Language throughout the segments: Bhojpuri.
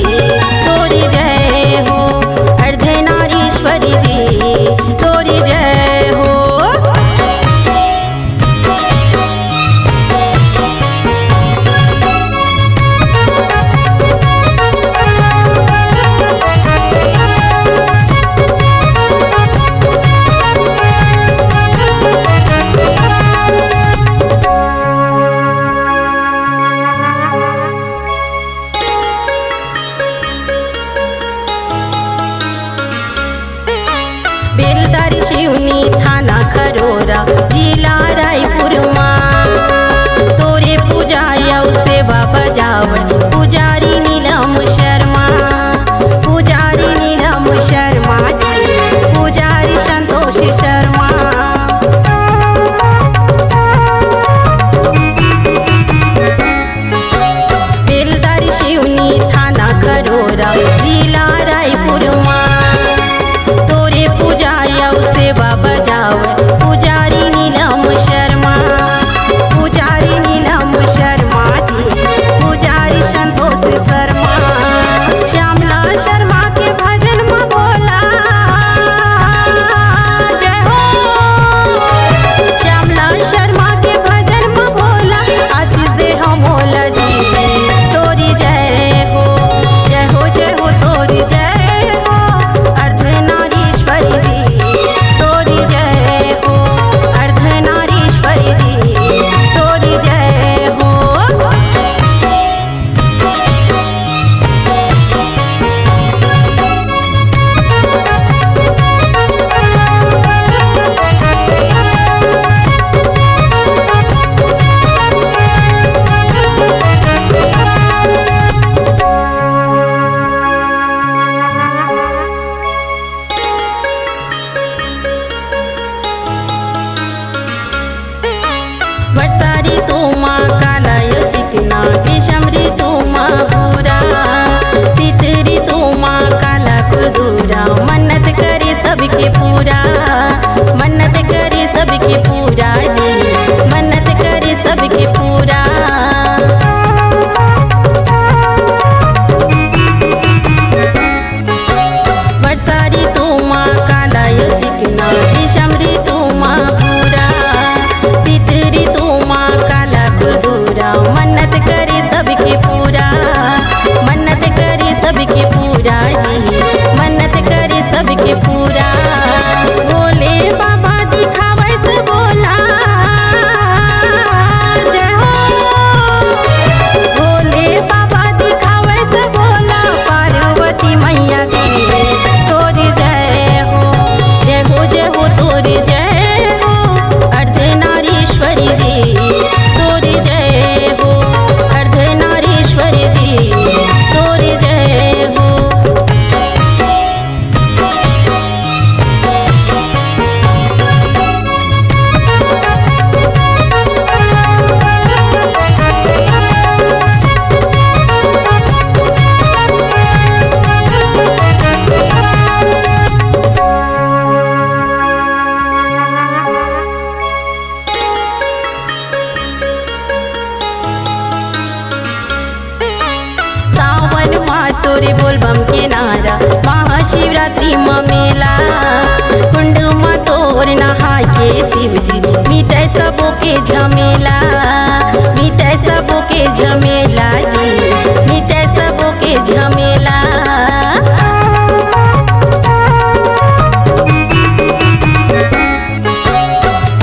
तोरी जय हो अर्धनारीश्वरी जी तोरी जय हो। बेलदारी शिवनी थाना खरोरा जिला रायपुर माँ तोरे पूजा यौ सेवा बजावन पुजारी नीलम शर्मा पुजारी नीलम शर्मा जी पुजारी संतोष शर्मा। बेलदारी शिवनी थाना खरोरा जिला रायपुर माँ सेवा बजावन पुजारी नीलम शर्मा पुजारी नीलम शर्मा जी पुजारी संतोष शर्मा। श्यामला शर्मा के भजन में बोला जय हो श्यामला शर्मा के भजन में बोला आशीष दे हो मोला जी तोरी जय हो जय हो जय हो तोरी जय हो अर्धनारीश्वरी जी तोरी जय हो अर्धनारीश्वरी जी तोरी जय हो। वर्षारी तू माँ कालय चिकना दिशमरी तू माँ पूरा सितरी तू माँ काला खुदूरा मन्नत करे सबके पूरा मन्नत करे सबके पूरा जी मन्नत करे सबके पूरा। वर्षारी तू माँ कालय चिकना दिशमरी तू माँ पूरा सितरी तू माँ काला खुदूरा मन्नत करे सबके पूरा मन्नत करे सबके पूरा जी मन्नत करे सबके पूरा। भोले बाबा दिखावे से बोला जय हो भोले बाबा दिखावे से बोला पार्वती मैया की तोरी जय हो जय हो जय हो तोरी जय हो अर्धनारीश्वरी जी तोरी जय हो अर्धनारीश्वरी जी तोरी जय हो। सावन माँ तोरे बोलबम के नारा महाशिवरात्रि में मेला कुंड में तोर नहाय के शिवजी मिटे सबो के झमेला मिटे सबो के झमेला जी मिटे सबो के झमेला।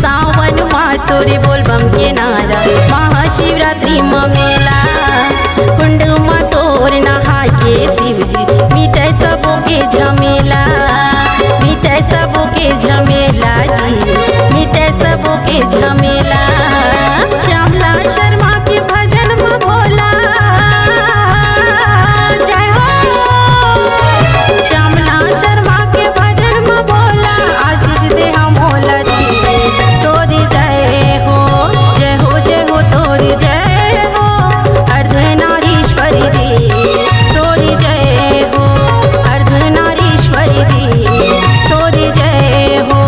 सावन माँ तोरे बोलबम के नारा महाशिवरात्रि में मेला कुंड में तोर नहाय के शिवजी मिटे सबो के झमेला मिटे सबो के झमेला जी मिटे सबो के झमेला। श्यामला शर्मा के भजन में भोला जय हो श्यामला शर्मा के भजन में भोला आशीष दे हम मोला जी तोरी जय हो जय हो जय हो तोरी जय हो अर्धनारीश्वरी जी तोरी जय हो अर्धनारीश्वरी जी तोरी जय हो।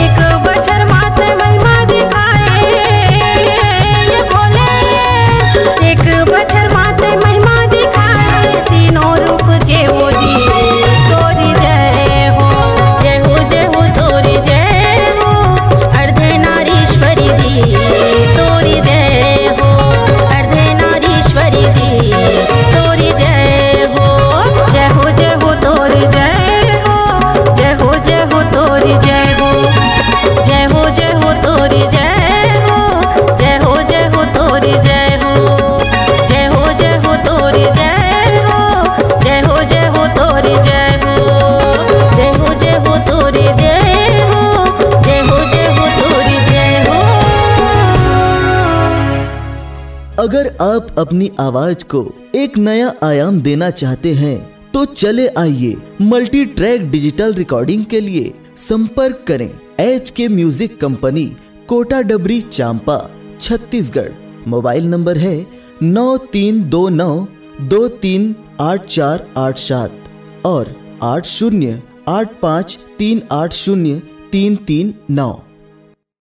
एक बछर मात महिमा दिखाए अगर आप अपनी आवाज को एक नया आयाम देना चाहते हैं तो चले आइए मल्टी ट्रैक डिजिटल रिकॉर्डिंग के लिए संपर्क करें HK म्यूजिक कंपनी, कोटा डबरी, चांपा, छत्तीसगढ़। मोबाइल नंबर है 9329238487 और 8085380339।